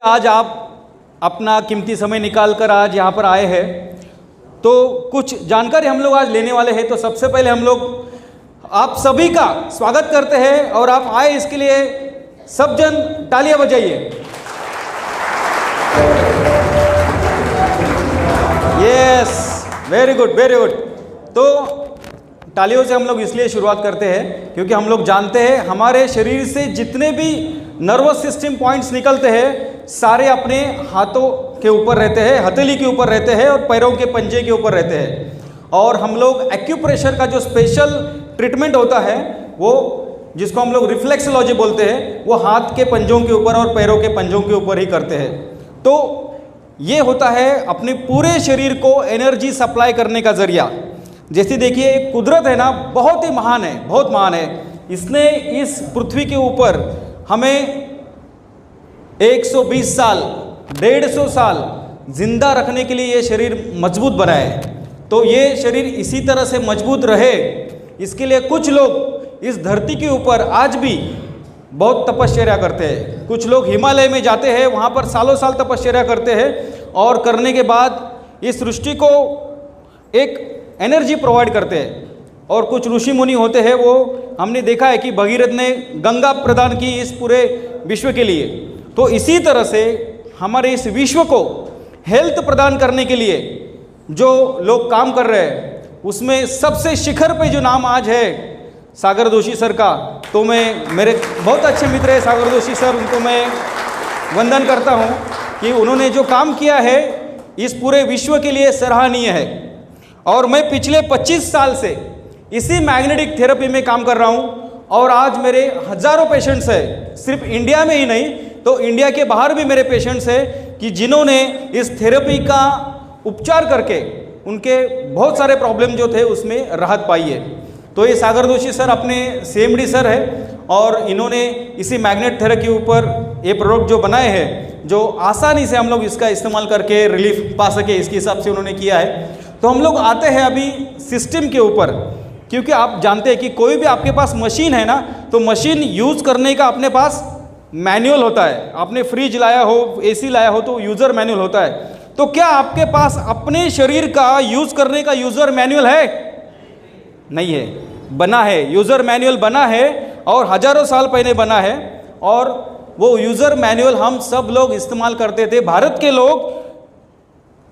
आज आप अपना कीमती समय निकाल कर आज यहाँ पर आए हैं, तो कुछ जानकारी हम लोग आज लेने वाले हैं। तो सबसे पहले हम लोग आप सभी का स्वागत करते हैं और आप आए इसके लिए सब जन तालियां बजाइए। Yes, very good very good. तो तालियों से हम लोग इसलिए शुरुआत करते हैं क्योंकि हम लोग जानते हैं हमारे शरीर से जितने भी नर्वस सिस्टम पॉइंट्स निकलते हैं सारे अपने हाथों के ऊपर रहते हैं, हथेली के ऊपर रहते हैं और पैरों के पंजे के ऊपर रहते हैं। और हम लोग एक्यूप्रेशर का जो स्पेशल ट्रीटमेंट होता है वो जिसको हम लोग रिफ्लेक्सोलॉजी बोलते हैं वो हाथ के पंजों के ऊपर और पैरों के पंजों के ऊपर ही करते हैं। तो ये होता है अपने पूरे शरीर को एनर्जी सप्लाई करने का जरिया। जैसे देखिए एक कुदरत है ना, बहुत ही महान है, बहुत महान है। इसने इस पृथ्वी के ऊपर हमें 120 साल 150 साल जिंदा रखने के लिए ये शरीर मजबूत बनाया है। तो ये शरीर इसी तरह से मजबूत रहे इसके लिए कुछ लोग इस धरती के ऊपर आज भी बहुत तपश्चर्या करते हैं। कुछ लोग हिमालय में जाते हैं, वहाँ पर सालों साल तपश्चर्या करते हैं और करने के बाद इस सृष्टि को एक एनर्जी प्रोवाइड करते हैं। और कुछ ऋषि मुनि होते हैं, वो हमने देखा है कि भगीरथ ने गंगा प्रदान की इस पूरे विश्व के लिए। तो इसी तरह से हमारे इस विश्व को हेल्थ प्रदान करने के लिए जो लोग काम कर रहे हैं उसमें सबसे शिखर पे जो नाम आज है सागर दोषी सर का। तो मैं मेरे बहुत अच्छे मित्र है सागर दोषी सर, उनको मैं वंदन करता हूँ कि उन्होंने जो काम किया है इस पूरे विश्व के लिए सराहनीय है। और मैं पिछले 25 साल से इसी मैग्नेटिक थेरेपी में काम कर रहा हूँ और आज मेरे हज़ारों पेशेंट्स हैं, सिर्फ इंडिया में ही नहीं तो इंडिया के बाहर भी मेरे पेशेंट्स हैं कि जिन्होंने इस थेरेपी का उपचार करके उनके बहुत सारे प्रॉब्लम जो थे उसमें राहत पाई है। तो ये सागर दोषी सर अपने CMD सर है और इन्होंने इसी मैग्नेट थेरेपी के ऊपर ये प्रोडक्ट जो बनाए हैं जो आसानी से हम लोग इसका इस्तेमाल करके रिलीफ पा सके, इसके हिसाब से उन्होंने किया है। तो हम लोग आते हैं अभी सिस्टम के ऊपर, क्योंकि आप जानते हैं कि कोई भी आपके पास मशीन है ना तो मशीन यूज़ करने का अपने पास मैनुअल होता है। आपने फ्रिज लाया हो, AC लाया हो तो यूज़र मैनुअल होता है। तो क्या आपके पास अपने शरीर का यूज़ करने का यूज़र मैनुअल है? नहीं है, बना है, यूज़र मैनुअल बना है और हज़ारों साल पहले बना है। और वो यूज़र मैनुअल हम सब लोग इस्तेमाल करते थे। भारत के लोग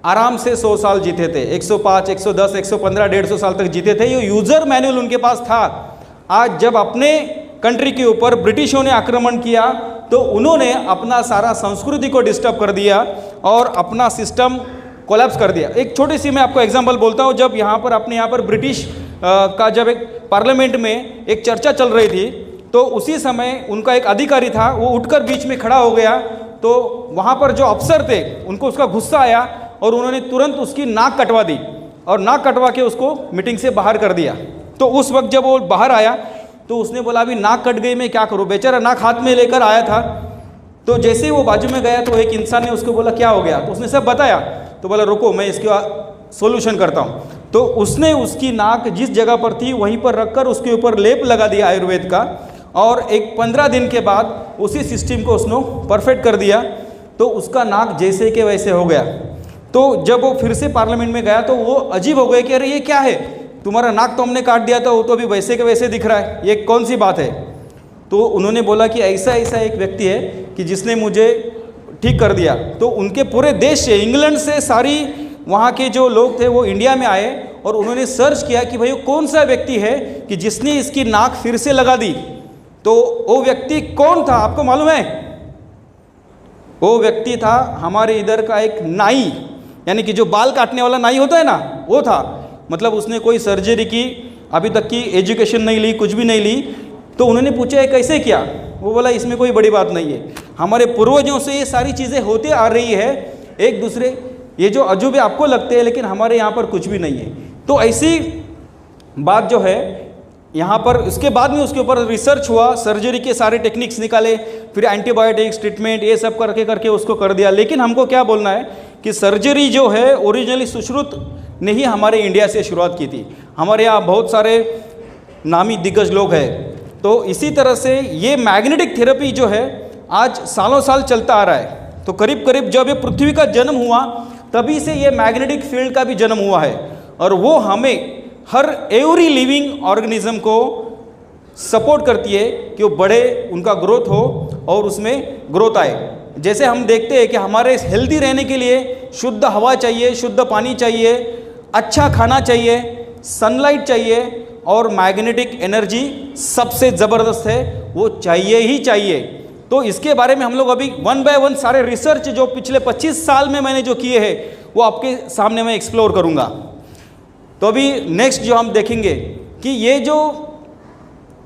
आराम से 100 साल जीते थे, 105, 110, 115, 150 साल तक जीते थे। ये यूज़र मैनुअल उनके पास था। आज जब अपने कंट्री के ऊपर ब्रिटिशों ने आक्रमण किया तो उन्होंने अपना सारा संस्कृति को डिस्टर्ब कर दिया और अपना सिस्टम कोलैप्स कर दिया। एक छोटी सी मैं आपको एग्जांपल बोलता हूँ। जब यहाँ पर अपने यहाँ पर ब्रिटिश का जब एक पार्लियामेंट में एक चर्चा चल रही थी तो उसी समय उनका एक अधिकारी था, वो उठकर बीच में खड़ा हो गया। तो वहाँ पर जो अफसर थे उनको उसका गुस्सा आया और उन्होंने तुरंत उसकी नाक कटवा दी और नाक कटवा के उसको मीटिंग से बाहर कर दिया। तो उस वक्त जब वो बाहर आया तो उसने बोला अभी नाक कट गई, मैं क्या करूँ? बेचारा नाक हाथ में लेकर आया था। तो जैसे ही वो बाजू में गया तो एक इंसान ने उसको बोला क्या हो गया? तो उसने सब बताया। तो बोला रुको मैं इसका सोल्यूशन करता हूँ। तो उसने उसकी नाक जिस जगह पर थी वहीं पर रखकर उसके ऊपर लेप लगा दिया आयुर्वेद का और एक 15 दिन के बाद उसी सिस्टम को उसने परफेक्ट कर दिया। तो उसका नाक जैसे के वैसे हो गया। तो जब वो फिर से पार्लियामेंट में गया तो वो अजीब हो गए कि अरे ये क्या है, तुम्हारा नाक तो हमने काट दिया था, वो तो अभी वैसे के वैसे दिख रहा है, ये कौन सी बात है? तो उन्होंने बोला कि ऐसा ऐसा एक व्यक्ति है कि जिसने मुझे ठीक कर दिया। तो उनके पूरे देश से, इंग्लैंड से सारी वहाँ के जो लोग थे वो इंडिया में आए और उन्होंने सर्च किया कि भाई कौन सा व्यक्ति है कि जिसने इसकी नाक फिर से लगा दी। तो वो व्यक्ति कौन था आपको मालूम है? वो व्यक्ति था हमारे इधर का एक नाई, यानी कि जो बाल काटने वाला नाई होता है ना, वो था। मतलब उसने कोई सर्जरी की, अभी तक की एजुकेशन नहीं ली, कुछ भी नहीं ली। तो उन्होंने पूछा है कैसे किया? वो बोला इसमें कोई बड़ी बात नहीं है, हमारे पूर्वजों से ये सारी चीज़ें होती आ रही है। एक दूसरे ये जो अजूबे आपको लगते हैं लेकिन हमारे यहाँ पर कुछ भी नहीं है। तो ऐसी बात जो है यहाँ पर, उसके बाद में उसके ऊपर रिसर्च हुआ, सर्जरी के सारे टेक्निक्स निकाले, फिर एंटीबायोटिक्स ट्रीटमेंट ये सब करके करके उसको कर दिया। लेकिन हमको क्या बोलना है कि सर्जरी जो है ओरिजिनली सुश्रुत ने ही हमारे इंडिया से शुरुआत की थी। हमारे यहाँ बहुत सारे नामी दिग्गज लोग हैं। तो इसी तरह से ये मैग्नेटिक थेरेपी जो है आज सालों साल चलता आ रहा है। तो करीब करीब जब ये पृथ्वी का जन्म हुआ तभी से ये मैग्नेटिक फील्ड का भी जन्म हुआ है, और वो हमें हर एवरी लिविंग ऑर्गेनिज्म को सपोर्ट करती है कि वो बड़े, उनका ग्रोथ हो और उसमें ग्रोथ आए। जैसे हम देखते हैं कि हमारे हेल्दी रहने के लिए शुद्ध हवा चाहिए, शुद्ध पानी चाहिए, अच्छा खाना चाहिए, सनलाइट चाहिए, और मैग्नेटिक एनर्जी सबसे ज़बरदस्त है, वो चाहिए ही चाहिए। तो इसके बारे में हम लोग अभी वन बाय वन सारे रिसर्च जो पिछले 25 साल में मैंने जो किए हैं वो आपके सामने मैं एक्सप्लोर करूँगा। तो अभी नेक्स्ट जो हम देखेंगे कि ये जो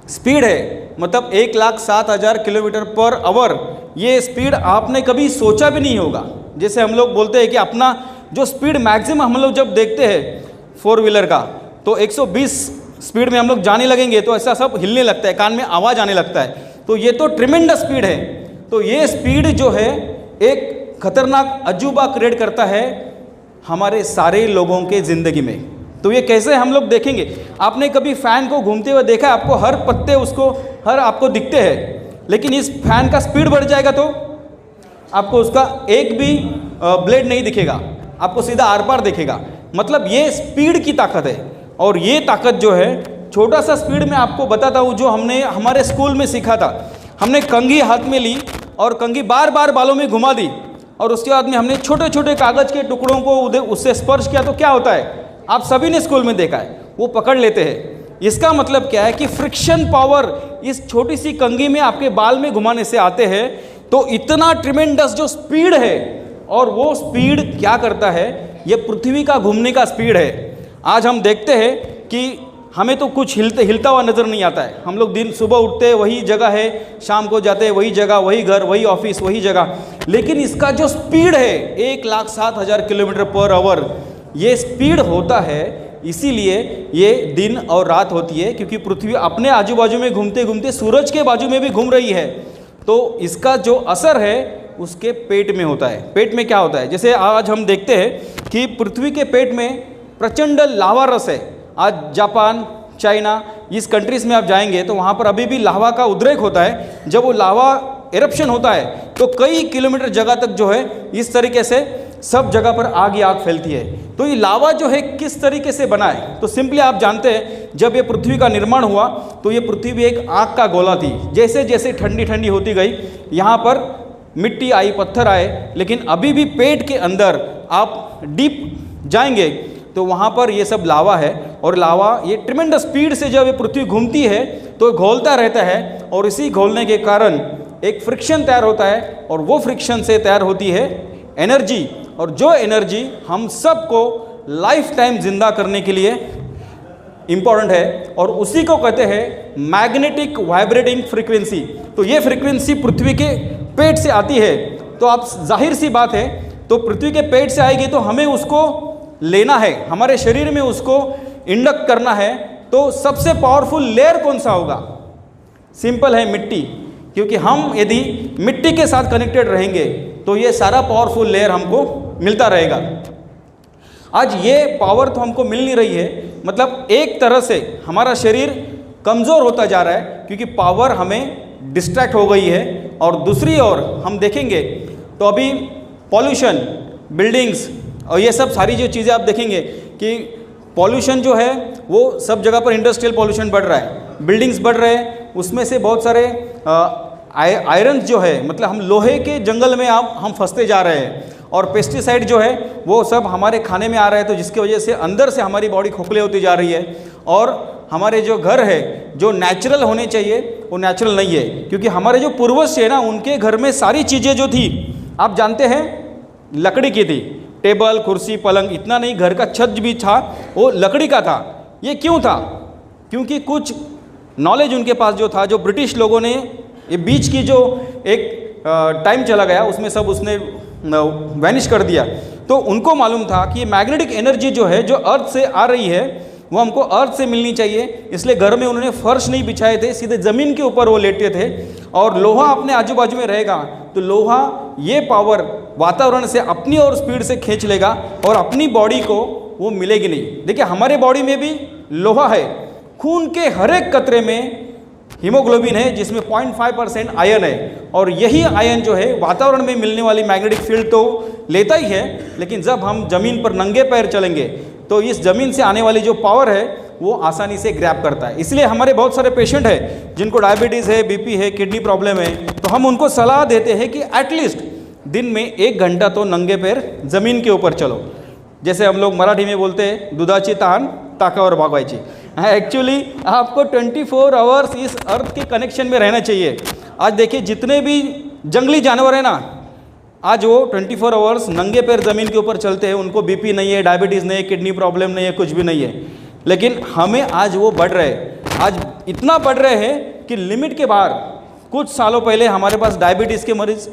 स्पीड है, मतलब 1,07,000 किलोमीटर पर आवर, ये स्पीड आपने कभी सोचा भी नहीं होगा। जैसे हम लोग बोलते हैं कि अपना जो स्पीड मैक्सिमम हम लोग जब देखते हैं 4 व्हीलर का, तो 120 स्पीड में हम लोग जाने लगेंगे तो ऐसा सब हिलने लगता है, कान में आवाज़ आने लगता है। तो ये तो ट्रिमेंडस स्पीड है। तो ये स्पीड जो है एक खतरनाक अजूबा क्रिएट करता है हमारे सारे लोगों के ज़िंदगी में। तो ये कैसे हम लोग देखेंगे। आपने कभी फ़ैन को घूमते हुए देखा? आपको हर पत्ते उसको हर आपको दिखते हैं, लेकिन इस फैन का स्पीड बढ़ जाएगा तो आपको उसका एक भी ब्लेड नहीं दिखेगा, आपको सीधा आर पार दिखेगा। मतलब ये स्पीड की ताकत है। और ये ताकत जो है, छोटा सा स्पीड में आपको बताता हूँ जो हमने हमारे स्कूल में सीखा था। हमने कंघी हाथ में ली और कंघी बार बार बालों में घुमा दी, और उसके बाद में हमने छोटे छोटे कागज़ के टुकड़ों को उससे स्पर्श किया तो क्या होता है, आप सभी ने स्कूल में देखा है, वो पकड़ लेते हैं। इसका मतलब क्या है कि फ्रिक्शन पावर इस छोटी सी कंघी में आपके बाल में घुमाने से आते हैं। तो इतना ट्रिमेंडस जो स्पीड है, और वो स्पीड क्या करता है, ये पृथ्वी का घूमने का स्पीड है। आज हम देखते हैं कि हमें तो कुछ हिलता हुआ नज़र नहीं आता है। हम लोग दिन सुबह उठते हैं वही जगह है, शाम को जाते हैं वही जगह, वही घर, वही ऑफिस, वही जगह। लेकिन इसका जो स्पीड है 1,07,000 किलोमीटर पर आवर, ये स्पीड होता है, इसीलिए ये दिन और रात होती है, क्योंकि पृथ्वी अपने आजू बाजू में घूमते घूमते सूरज के बाजू में भी घूम रही है। तो इसका जो असर है उसके पेट में होता है। पेट में क्या होता है, जैसे आज हम देखते हैं कि पृथ्वी के पेट में प्रचंड लावा रस है। आज जापान, चाइना, इस कंट्रीज़ में आप जाएंगे तो वहाँ पर अभी भी लावा का उद्रेक होता है। जब वो लावा एरप्शन होता है तो कई किलोमीटर जगह तक जो है इस तरीके से सब जगह पर आग ही आग फैलती है। तो ये लावा जो है किस तरीके से बना है, तो सिंपली आप जानते हैं जब ये पृथ्वी का निर्माण हुआ तो ये पृथ्वी एक आग का गोला थी। जैसे जैसे ठंडी ठंडी होती गई, यहाँ पर मिट्टी आई, पत्थर आए, लेकिन अभी भी पेट के अंदर आप डीप जाएंगे तो वहाँ पर ये सब लावा है। और लावा ये ट्रिमेंडस स्पीड से जब ये पृथ्वी घूमती है तो घोलता रहता है, और इसी घोलने के कारण एक फ्रिक्शन तैयार होता है, और वो फ्रिक्शन से तैयार होती है एनर्जी। और जो एनर्जी हम सबको लाइफ टाइम जिंदा करने के लिए इम्पॉर्टेंट है, और उसी को कहते हैं मैग्नेटिक वाइब्रेटिंग फ्रीक्वेंसी। तो ये फ्रीक्वेंसी पृथ्वी के पेट से आती है। तो आप जाहिर सी बात है, तो पृथ्वी के पेट से आएगी तो हमें उसको लेना है, हमारे शरीर में उसको इंडक्ट करना है। तो सबसे पावरफुल लेयर कौन सा होगा? सिंपल है, मिट्टी। क्योंकि हम यदि मिट्टी के साथ कनेक्टेड रहेंगे तो ये सारा पावरफुल लेयर हमको मिलता रहेगा। आज ये पावर तो हमको मिल नहीं रही है, मतलब एक तरह से हमारा शरीर कमज़ोर होता जा रहा है क्योंकि पावर हमें डिस्ट्रैक्ट हो गई है। और दूसरी ओर हम देखेंगे तो अभी पॉल्यूशन, बिल्डिंग्स और ये सब सारी जो चीज़ें आप देखेंगे कि पॉल्यूशन जो है वो सब जगह पर इंडस्ट्रियल पॉल्यूशन बढ़ रहा है, बिल्डिंग्स बढ़ रहे हैं, उसमें से बहुत सारे आयरन जो है, मतलब हम लोहे के जंगल में हम फंसते जा रहे हैं। और पेस्टिसाइड जो है वो सब हमारे खाने में आ रहा है, तो जिसकी वजह से अंदर से हमारी बॉडी खोखले होती जा रही है। और हमारे जो घर है जो नेचुरल होने चाहिए वो नेचुरल नहीं है, क्योंकि हमारे जो पूर्वज थे ना, उनके घर में सारी चीज़ें जो थी आप जानते हैं लकड़ी की थी। टेबल, कुर्सी, पलंग, इतना नहीं, घर का छत भी था वो लकड़ी का था। ये क्यों था? क्योंकि कुछ नॉलेज उनके पास जो था, जो ब्रिटिश लोगों ने ये बीच की जो एक टाइम चला गया उसमें सब उसने वैनिश कर दिया। तो उनको मालूम था कि मैग्नेटिक एनर्जी जो है, जो अर्थ से आ रही है, वो हमको अर्थ से मिलनी चाहिए। इसलिए घर में उन्होंने फर्श नहीं बिछाए थे, सीधे ज़मीन के ऊपर वो लेटे थे। और लोहा अपने आजू बाजू में रहेगा तो लोहा ये पावर वातावरण से अपनी और स्पीड से खींच लेगा और अपनी बॉडी को वो मिलेगी नहीं। देखिए हमारे बॉडी में भी लोहा है, खून के हर एक कतरे में हीमोग्लोबिन है जिसमें 0.5% आयरन है, और यही आयरन जो है वातावरण में मिलने वाली मैग्नेटिक फील्ड तो लेता ही है, लेकिन जब हम ज़मीन पर नंगे पैर चलेंगे तो इस ज़मीन से आने वाली जो पावर है वो आसानी से ग्रैब करता है। इसलिए हमारे बहुत सारे पेशेंट हैं जिनको डायबिटीज़ है, बीपी है, किडनी प्रॉब्लम है, तो हम उनको सलाह देते हैं कि एटलीस्ट दिन में 1 घंटा तो नंगे पैर ज़मीन के ऊपर चलो। जैसे हम लोग मराठी में बोलते हैं दुधाची तहान ताकावर भागवायची। एक्चुअली आपको 24 आवर्स इस अर्थ के कनेक्शन में रहना चाहिए। आज देखिए जितने भी जंगली जानवर हैं ना, आज वो 24 आवर्स नंगे पैर ज़मीन के ऊपर चलते हैं, उनको बीपी नहीं है, डायबिटीज़ नहीं है, किडनी प्रॉब्लम नहीं है, कुछ भी नहीं है। लेकिन हमें आज वो बढ़ रहे हैं, आज इतना बढ़ रहे हैं कि लिमिट के बाहर। कुछ सालों पहले हमारे पास डायबिटीज़ के मरीज़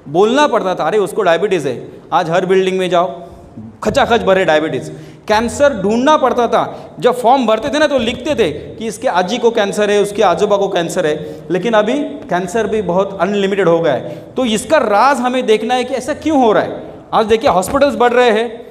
बोलना पड़ता था अरे उसको डायबिटीज़ है, आज हर बिल्डिंग में जाओ खचाखच भरे डायबिटीज़। कैंसर ढूंढना पड़ता था, जब फॉर्म भरते थे ना तो लिखते थे कि इसके आजी को कैंसर है, उसके आजोबा को कैंसर है, लेकिन अभी कैंसर भी बहुत अनलिमिटेड हो गया है। तो इसका राज हमें देखना है कि ऐसा क्यों हो रहा है। आज देखिए हॉस्पिटल्स बढ़ रहे हैं,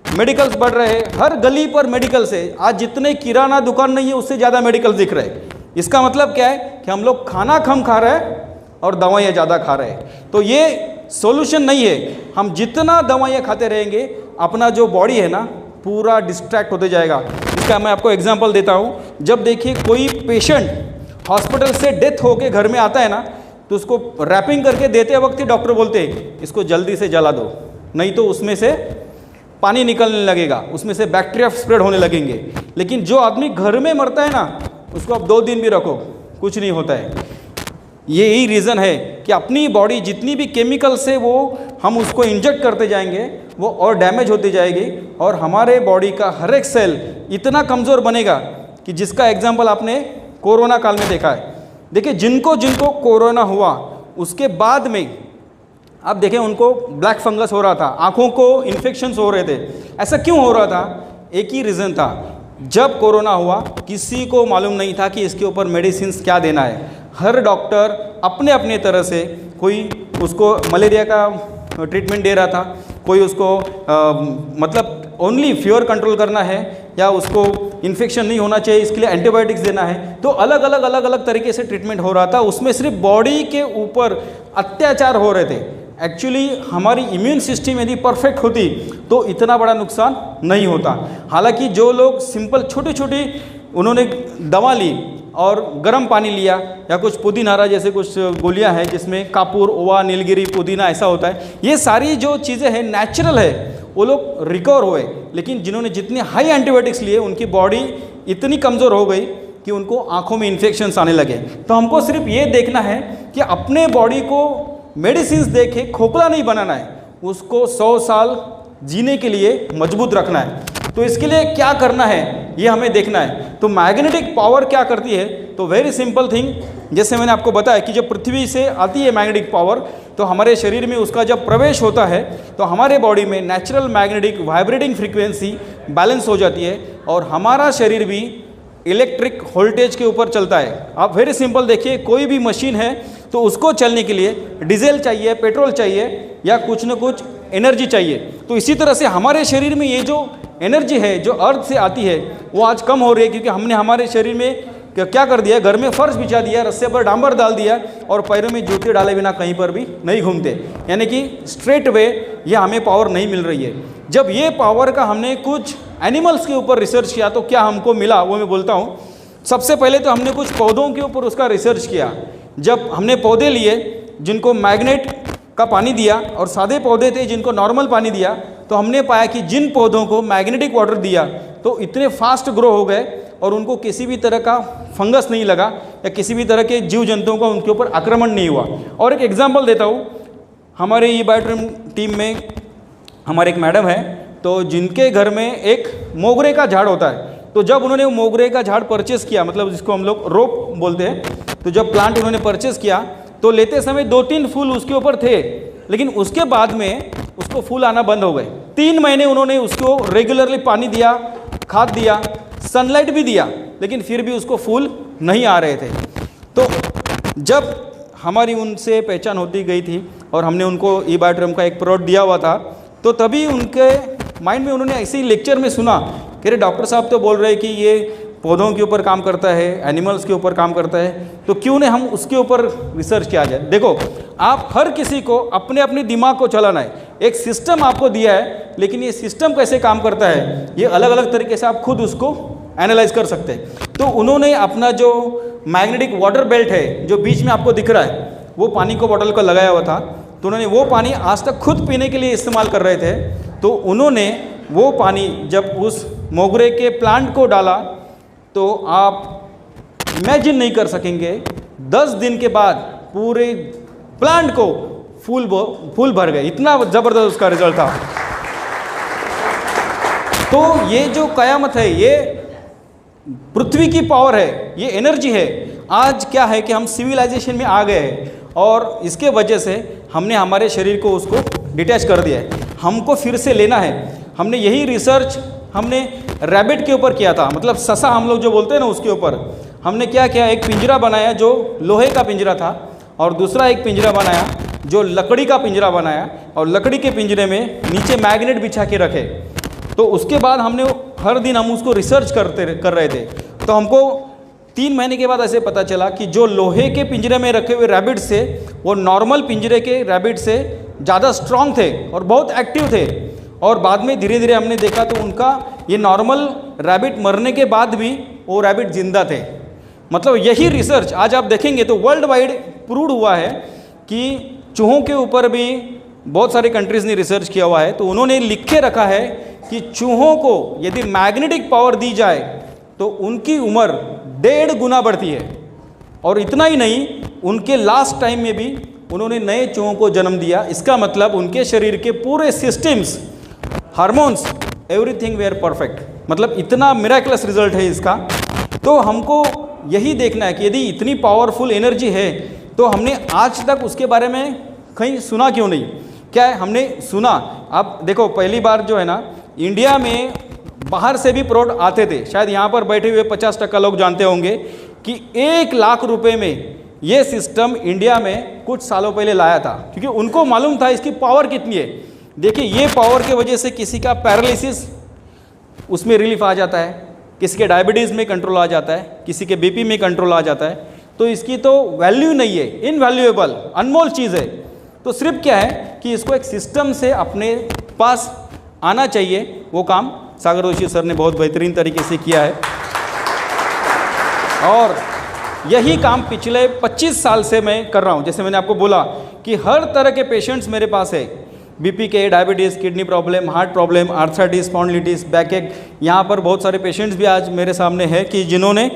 मेडिकल्स बढ़ रहे हैं, हर गली पर मेडिकल्स है। आज जितने किराना दुकान नहीं है उससे ज़्यादा मेडिकल दिख रहे हैं। इसका मतलब क्या है कि हम लोग खाना कम खा रहे हैं और दवाइयाँ ज़्यादा खा रहे हैं। तो ये सॉल्यूशन नहीं है। हम जितना दवाइयाँ खाते रहेंगे अपना जो बॉडी है ना पूरा डिस्ट्रैक्ट होते जाएगा। इसका मैं आपको एग्जांपल देता हूँ। जब देखिए कोई पेशेंट हॉस्पिटल से डेथ होके घर में आता है ना तो उसको रैपिंग करके देते वक्त ही डॉक्टर बोलते हैं इसको जल्दी से जला दो, नहीं तो उसमें से पानी निकलने लगेगा, उसमें से बैक्टीरिया स्प्रेड होने लगेंगे। लेकिन जो आदमी घर में मरता है ना उसको आप 2 दिन भी रखो कुछ नहीं होता है। यही रीज़न है कि अपनी बॉडी जितनी भी केमिकल से वो हम उसको इंजेक्ट करते जाएंगे वो और डैमेज होती जाएगी, और हमारे बॉडी का हर एक सेल इतना कमज़ोर बनेगा कि जिसका एग्जाम्पल आपने कोरोना काल में देखा है। देखिए जिनको जिनको कोरोना हुआ उसके बाद में आप देखें उनको ब्लैक फंगस हो रहा था, आँखों को इन्फेक्शंस हो रहे थे। ऐसा क्यों हो रहा था? एक ही रीज़न था, जब कोरोना हुआ किसी को मालूम नहीं था कि इसके ऊपर मेडिसिन क्या देना है। हर डॉक्टर अपने अपने तरह से, कोई उसको मलेरिया का ट्रीटमेंट दे रहा था, कोई उसको मतलब ओनली फीवर कंट्रोल करना है या उसको इन्फेक्शन नहीं होना चाहिए इसके लिए एंटीबायोटिक्स देना है। तो अलग अलग तरीके से ट्रीटमेंट हो रहा था। उसमें सिर्फ बॉडी के ऊपर अत्याचार हो रहे थे। एक्चुअली हमारी इम्यून सिस्टम यदि परफेक्ट होती तो इतना बड़ा नुकसान नहीं होता। हालांकि जो लोग सिंपल छोटी छोटी उन्होंने दवा ली और गर्म पानी लिया या कुछ पुदीनारा जैसे कुछ गोलियां हैं जिसमें कापूर, ओवा, नीलगिरी, पुदीना ऐसा होता है, ये सारी जो चीज़ें हैं नेचुरल है, वो लोग रिकवर हुए। लेकिन जिन्होंने जितनी हाई एंटीबायोटिक्स लिए उनकी बॉडी इतनी कमज़ोर हो गई कि उनको आँखों में इन्फेक्शंस आने लगे। तो हमको सिर्फ ये देखना है कि अपने बॉडी को मेडिसिन दे के खोखला नहीं बनाना है, उसको 100 साल जीने के लिए मजबूत रखना है। तो इसके लिए क्या करना है ये हमें देखना है। तो मैग्नेटिक पावर क्या करती है? तो वेरी सिंपल थिंग, जैसे मैंने आपको बताया कि जब पृथ्वी से आती है मैग्नेटिक पावर तो हमारे शरीर में उसका जब प्रवेश होता है तो हमारे बॉडी में natural magnetic vibrating frequency balance हो जाती है और हमारा शरीर भी इलेक्ट्रिक वोल्टेज के ऊपर चलता है। आप वेरी सिंपल देखिए, कोई भी मशीन है तो उसको चलने के लिए डीजल चाहिए, पेट्रोल चाहिए या कुछ न कुछ एनर्जी चाहिए। तो इसी तरह से हमारे शरीर में ये जो एनर्जी है जो अर्थ से आती है वो आज कम हो रही है, क्योंकि हमने हमारे शरीर में क्या कर दिया, घर में फर्श बिछा दिया, रस्से पर डांबर डाल दिया और पैरों में जूते डाले बिना कहीं पर भी नहीं घूमते। यानी कि स्ट्रेट वे ये हमें पावर नहीं मिल रही है। जब ये पावर का हमने कुछ एनिमल्स के ऊपर रिसर्च किया तो क्या हमको मिला वो मैं बोलता हूँ। सबसे पहले तो हमने कुछ पौधों के ऊपर उसका रिसर्च किया। जब हमने पौधे लिए जिनको मैग्नेट का पानी दिया और सादे पौधे थे जिनको नॉर्मल पानी दिया, तो हमने पाया कि जिन पौधों को मैग्नेटिक वाटर दिया तो इतने फास्ट ग्रो हो गए और उनको किसी भी तरह का फंगस नहीं लगा या किसी भी तरह के जीव जंतुओं का उनके ऊपर आक्रमण नहीं हुआ। और एक एग्जांपल देता हूँ, हमारे ई बायोट्रिम टीम में हमारे एक मैडम है तो जिनके घर में एक मोगरे का झाड़ होता है। तो जब उन्होंने मोगरे का झाड़ परचेस किया, मतलब जिसको हम लोग रोप बोलते हैं, तो जब प्लांट उन्होंने परचेस किया तो लेते समय 2-3 फूल उसके ऊपर थे, लेकिन उसके बाद में उसको फूल आना बंद हो गए। 3 महीने उन्होंने उसको रेगुलरली पानी दिया, खाद दिया, सनलाइट भी दिया, लेकिन फिर भी उसको फूल नहीं आ रहे थे। तो जब हमारी उनसे पहचान होती गई थी और हमने उनको ई बायोट्रिम का एक प्रोडक्ट दिया हुआ था, तो तभी उनके माइंड में उन्होंने ऐसे ही लेक्चर में सुना कि अरे डॉक्टर साहब तो बोल रहे कि ये पौधों के ऊपर काम करता है, एनिमल्स के ऊपर काम करता है, तो क्यों नहीं हम उसके ऊपर रिसर्च किया जाए। देखो, आप हर किसी को अपने अपने दिमाग को चलाना है, एक सिस्टम आपको दिया है, लेकिन ये सिस्टम कैसे काम करता है ये अलग अलग तरीके से आप खुद उसको एनालाइज कर सकते हैं। तो उन्होंने अपना जो मैग्नेटिक वाटर बेल्ट है जो बीच में आपको दिख रहा है, वो पानी को बॉटल को लगाया हुआ था, तो उन्होंने वो पानी आज तक खुद पीने के लिए इस्तेमाल कर रहे थे। तो उन्होंने वो पानी जब उस मोगरे के प्लांट को डाला तो आप इमेजिन नहीं कर सकेंगे, 10 दिन के बाद पूरे प्लांट को फूल भर गए, इतना ज़बरदस्त उसका रिजल्ट था। तो ये जो कयामत है, ये पृथ्वी की पावर है, ये एनर्जी है। आज क्या है कि हम सिविलाइजेशन में आ गए हैं और इसके वजह से हमने हमारे शरीर को उसको डिटैच कर दिया है, हमको फिर से लेना है। हमने यही रिसर्च हमने रैबिट के ऊपर किया था, मतलब ससा हम लोग जो बोलते हैं ना, उसके ऊपर हमने क्या किया, एक पिंजरा बनाया जो लोहे का पिंजरा था, और दूसरा एक पिंजरा बनाया जो लकड़ी का पिंजरा बनाया, और लकड़ी के पिंजरे में नीचे मैग्नेट बिछा के रखे। तो उसके बाद हमने हर दिन हम उसको रिसर्च कर रहे थे। तो हमको 3 महीने के बाद ऐसे पता चला कि जो लोहे के पिंजरे में रखे हुए रैबिट से वो नॉर्मल पिंजरे के रैबिट से ज़्यादा स्ट्रांग थे और बहुत एक्टिव थे। और बाद में धीरे धीरे हमने देखा तो उनका ये नॉर्मल रैबिट मरने के बाद भी वो रैबिट जिंदा थे। मतलब यही रिसर्च आज आप देखेंगे तो वर्ल्ड वाइड प्रूव हुआ है कि चूहों के ऊपर भी बहुत सारी कंट्रीज़ ने रिसर्च किया हुआ है। तो उन्होंने लिख के रखा है कि चूहों को यदि मैग्नेटिक पावर दी जाए तो उनकी उम्र 1.5 गुना बढ़ती है। और इतना ही नहीं, उनके लास्ट टाइम में भी उन्होंने नए चूहों को जन्म दिया। इसका मतलब उनके शरीर के पूरे systems, hormones, everything were perfect. मतलब इतना मिराकुलस रिजल्ट है इसका। तो हमको यही देखना है कि यदि इतनी पावरफुल एनर्जी है तो हमने आज तक उसके बारे में कहीं सुना क्यों नहीं। क्या है, हमने सुना, आप देखो पहली बार जो है ना, इंडिया में बाहर से भी प्रोडक्ट आते थे, शायद यहाँ पर बैठे हुए 50% लोग जानते होंगे कि 1 लाख रुपए में ये सिस्टम इंडिया में कुछ सालों पहले लाया था, क्योंकि उनको मालूम था इसकी पावर कितनी है। देखिए, ये पावर के वजह से किसी का पैरालिसिस उसमें रिलीफ आ जाता है, किसी के डायबिटीज़ में कंट्रोल आ जाता है, किसी के बीपी में कंट्रोल आ जाता है। तो इसकी तो वैल्यू नहीं है, इनवैल्यूएबल, अनमोल चीज़ है। तो सिर्फ क्या है कि इसको एक सिस्टम से अपने पास आना चाहिए। वो काम सागर जोशी सर ने बहुत बेहतरीन तरीके से किया है, और यही काम पिछले 25 साल से मैं कर रहा हूँ। जैसे मैंने आपको बोला कि हर तरह के पेशेंट्स मेरे पास है, बीपी के, diabetes, kidney problem, heart problem, arthritis, spondylitis, backache. यहाँ पर बहुत सारे पेशेंट्स भी आज मेरे सामने हैं कि जिन्होंने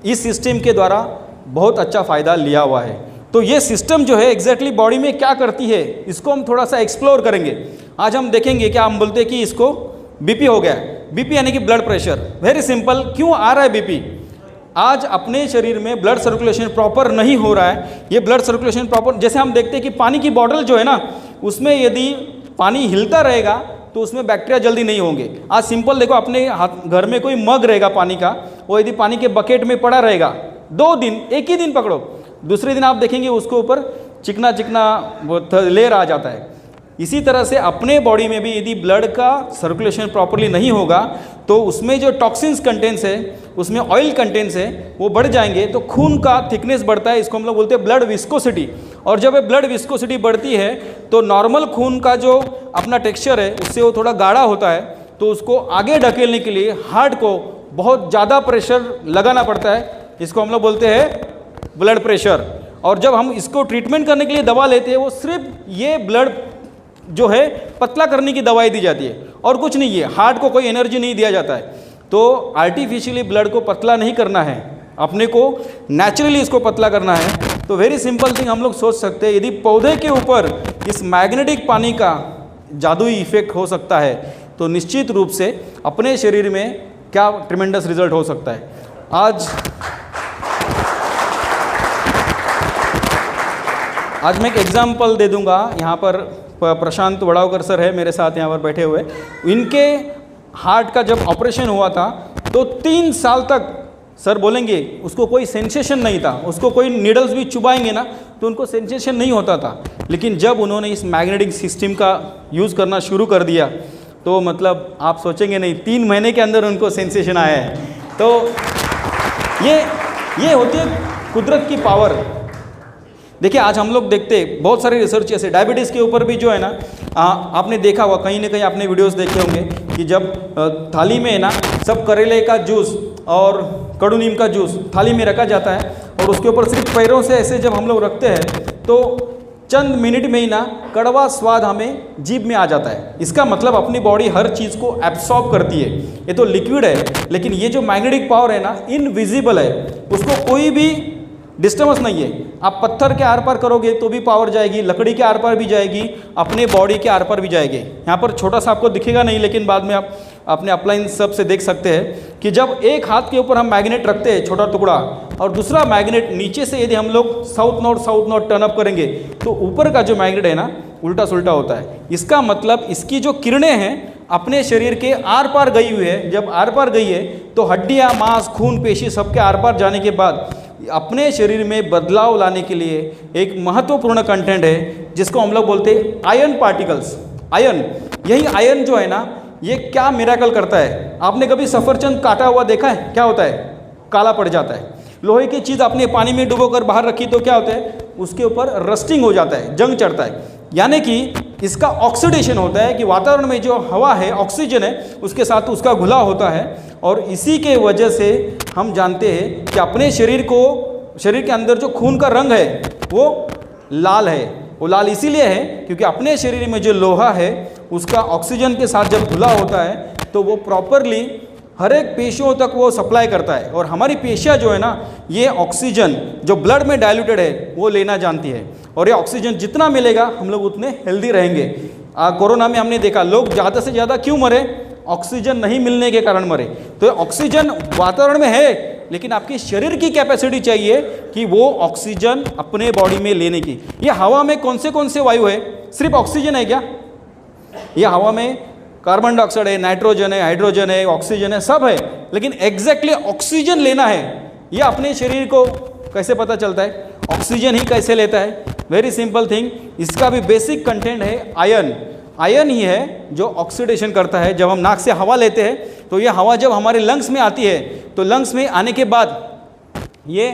इस सिस्टम के द्वारा बहुत अच्छा फ़ायदा लिया हुआ है। तो ये सिस्टम जो है एग्जैक्टली बॉडी में क्या करती है, इसको हम थोड़ा सा एक्सप्लोर करेंगे। आज हम देखेंगे कि हम बोलते हैं कि इसको बीपी हो गया। बीपी यानी कि ब्लड प्रेशर। वेरी सिंपल, क्यों आ रहा है बीपी? आज अपने शरीर में ब्लड सर्कुलेशन प्रॉपर नहीं हो रहा है। ये ब्लड सर्कुलेशन प्रॉपर, जैसे हम देखते हैं कि पानी की बॉटल जो है ना, उसमें यदि पानी हिलता रहेगा तो उसमें बैक्टीरिया जल्दी नहीं होंगे। आज सिंपल देखो, अपने घर में कोई मग रहेगा पानी का, वो यदि पानी के बकेट में पड़ा रहेगा 2 दिन, एक ही दिन पकड़ो, दूसरे दिन आप देखेंगे उसके ऊपर चिकना चिकना लेयर आ जाता है। इसी तरह से अपने बॉडी में भी यदि ब्लड का सर्कुलेशन प्रॉपरली नहीं होगा तो उसमें जो टॉक्सिन्स कंटेंट्स है, उसमें ऑयल कंटेंट्स है, वो बढ़ जाएंगे। तो खून का थिकनेस बढ़ता है, इसको हम लोग बोलते हैं ब्लड विस्कोसिटी। और जब ये ब्लड विस्कोसिटी बढ़ती है तो नॉर्मल खून का जो अपना टेक्सचर है उससे वो थोड़ा गाढ़ा होता है। तो उसको आगे ढकेलने के लिए हार्ट को बहुत ज़्यादा प्रेशर लगाना पड़ता है, इसको हम लोग बोलते हैं ब्लड प्रेशर। और जब हम इसको ट्रीटमेंट करने के लिए दवा लेते हैं, वो सिर्फ ये ब्लड जो है पतला करने की दवाई दी जाती है और कुछ नहीं है। हार्ट को कोई एनर्जी नहीं दिया जाता है। तो आर्टिफिशियली ब्लड को पतला नहीं करना है, अपने को नेचुरली इसको पतला करना है। तो वेरी सिंपल थिंग हम लोग सोच सकते हैं, यदि पौधे के ऊपर इस मैग्नेटिक पानी का जादुई इफेक्ट हो सकता है तो निश्चित रूप से अपने शरीर में क्या ट्रिमेंडस रिजल्ट हो सकता है। आज मैं एक एग्जाम्पल दे दूंगा। यहाँ पर प्रशांत वड़ावकर सर है मेरे साथ यहाँ पर बैठे हुए। इनके हार्ट का जब ऑपरेशन हुआ था तो 3 साल तक सर बोलेंगे उसको कोई सेंसेशन नहीं था, उसको कोई नीडल्स भी चुभाएंगे ना तो उनको सेंसेशन नहीं होता था। लेकिन जब उन्होंने इस मैग्नेटिक सिस्टम का यूज़ करना शुरू कर दिया तो मतलब आप सोचेंगे नहीं, 3 महीने के अंदर उनको सेंसेशन आया है। तो ये होती है कुदरत की पावर। देखिए आज हम लोग देखते हैं बहुत सारे रिसर्च ऐसे डायबिटीज़ के ऊपर भी जो है ना, आपने देखा हुआ कहीं ना कहीं आपने वीडियोस देखे होंगे कि जब थाली में है ना सब करेले का जूस और कड़ू नीम का जूस थाली में रखा जाता है और उसके ऊपर सिर्फ पैरों से ऐसे जब हम लोग रखते हैं तो चंद मिनट में ही ना कड़वा स्वाद हमें जीभ में आ जाता है। इसका मतलब अपनी बॉडी हर चीज़ को एब्सॉर्ब करती है। ये तो लिक्विड है, लेकिन ये जो मैग्नेटिक पावर है ना इनविजिबल है, उसको कोई भी डिस्टर्बेंस नहीं है। आप पत्थर के आर पार करोगे तो भी पावर जाएगी, लकड़ी के आर पार भी जाएगी, अपने बॉडी के आर पार भी जाएगी। यहाँ पर छोटा सा आपको दिखेगा नहीं, लेकिन बाद में आप अपने अपलाइन सब से देख सकते हैं कि जब एक हाथ के ऊपर हम मैग्नेट रखते हैं छोटा टुकड़ा और दूसरा मैग्नेट नीचे से यदि हम लोग साउथ नॉर्थ टर्न अप करेंगे तो ऊपर का जो मैग्नेट है ना उल्टा सुल्टा होता है। इसका मतलब इसकी जो किरणें हैं अपने शरीर के आर पार गई हुई है। जब आर पार गई है तो हड्डियाँ, मांस, खून, पेशी सबके आर पार जाने के बाद अपने शरीर में बदलाव लाने के लिए एक महत्वपूर्ण कंटेंट है जिसको हम लोग बोलते हैं आयरन पार्टिकल्स। आयरन, यही आयरन जो है ना ये क्या मिरेकल करता है। आपने कभी सफरचंद काटा हुआ देखा है? क्या होता है? काला पड़ जाता है। लोहे की चीज़ आपने पानी में डुबोकर बाहर रखी तो क्या होता है? उसके ऊपर रस्टिंग हो जाता है, जंग चढ़ता है। यानी कि इसका ऑक्सीडेशन होता है कि वातावरण में जो हवा है, ऑक्सीजन है, उसके साथ उसका घुला होता है और इसी के वजह से हम जानते हैं कि अपने शरीर के अंदर जो खून का रंग है वो लाल है। वो लाल इसीलिए है क्योंकि अपने शरीर में जो लोहा है उसका ऑक्सीजन के साथ जब घुला होता है तो वो प्रॉपरली हर एक पेशियों तक वो सप्लाई करता है। और हमारी पेशियाँ जो है ना ये ऑक्सीजन जो ब्लड में डाइल्यूटेड है वो लेना जानती है और ये ऑक्सीजन जितना मिलेगा हम लोग उतने हेल्दी रहेंगे। कोरोना में हमने देखा लोग ज़्यादा से ज़्यादा क्यों मरे? ऑक्सीजन नहीं मिलने के कारण मरे। तो ऑक्सीजन वातावरण में है, लेकिन आपकी शरीर की कैपेसिटी चाहिए कि वो ऑक्सीजन अपने बॉडी में लेने की। ये हवा में कौन से वायु है? सिर्फ ऑक्सीजन है क्या? ये हवा में कार्बन डाइऑक्साइड है, नाइट्रोजन है, हाइड्रोजन है, ऑक्सीजन है, सब है, लेकिन एग्जैक्टली ऑक्सीजन लेना है ये अपने शरीर को कैसे पता चलता है? ऑक्सीजन ही कैसे लेता है? वेरी सिंपल थिंग, इसका भी बेसिक कंटेंट है आयरन। आयरन ही है जो ऑक्सीडेशन करता है। जब हम नाक से हवा लेते हैं तो ये हवा जब हमारे लंग्स में आती है तो लंग्स में आने के बाद ये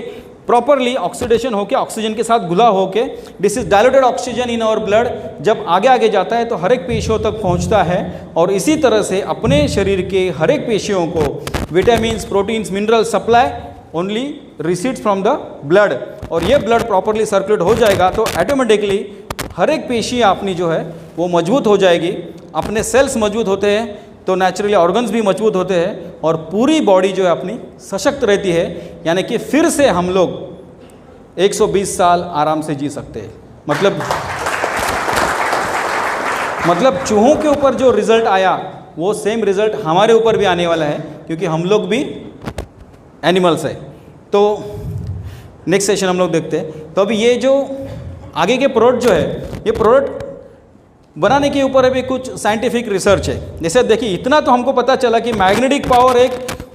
प्रॉपरली ऑक्सीडेशन होके ऑक्सीजन के साथ घुला होके this is diluted oxygen in our blood जब आगे जाता है तो हर एक पेशियों तक पहुंचता है और इसी तरह से अपने शरीर के हर एक पेशियों को vitamins, proteins, mineral supply only receives from the blood. और ये ब्लड प्रॉपरली सर्कुलेट हो जाएगा तो ऑटोमेटिकली हर एक पेशी अपनी जो है वो मजबूत हो जाएगी। अपने सेल्स मजबूत होते हैं तो नेचुरली ऑर्गन्स भी मजबूत होते हैं और पूरी बॉडी जो है अपनी सशक्त रहती है। यानी कि फिर से हम लोग 120 साल आराम से जी सकते हैं। मतलब चूहों के ऊपर जो रिजल्ट आया वो सेम रिजल्ट हमारे ऊपर भी आने वाला है क्योंकि हम लोग भी एनिमल्स है। तो नेक्स्ट सेशन हम लोग देखते हैं। तो अभी ये जो आगे के प्रोडक्ट जो है ये प्रोडक्ट बनाने के ऊपर अभी कुछ साइंटिफिक रिसर्च है। जैसे देखिए इतना तो हमको पता चला कि मैग्नेटिक पावर एक